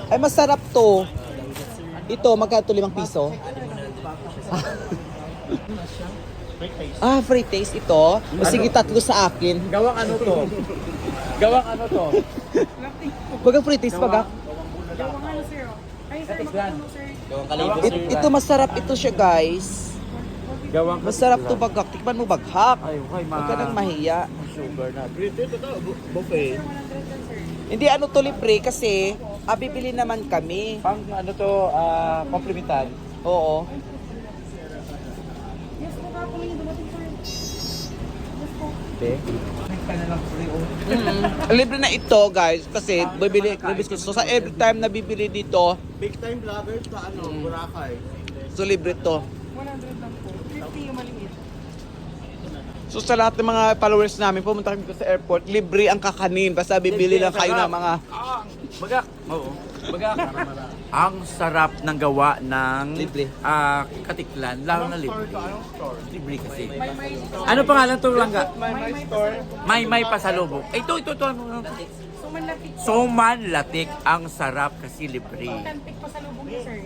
Ay, masarap to. Ito, magkano to? 5 piso? Ah, free taste ito. O sige, 3 sa akin. Gawang ano to? Gawang ano to? Baga free taste, baga. Gawang ano, sir? Ay, sir, magkano, sir? Gawang kalibo, sir. Ito, masarap ito siya, guys. Gawang Masarap to bagak. Tikman mo baghak. Ay, okay, Huwag ka nang mahiya. sugar na. Ito, buffet. 100 lang, sir. Hindi ano to libre kasi bibili naman kami. Pang ano to, komplimentan. Oo. Yes po, kapag yung dumating, sir. Yes po. Ka na lang free Libre na ito guys kasi bibili ko. So sa every time na bibili dito, Big time vloggers sa ano, Boracay. so libre to. 100 lang po. 50 yung maliit. So sa lahat ng mga followers namin, pumunta kami dito sa airport, libre ang kakanin. Basta bibili lang kayo ng mga Bagak. Oo. Bagak. Ang sarap ng gawa ng libre. katiklan, lalo na libre. Anong store? Libre kasi. May Ano pangalan to, Langga? My store. May pasalubong. Ito. Ano? So, manlapit po. Soman latik ang sarap kasi libre. Authentic pa sa lubong niya, sir.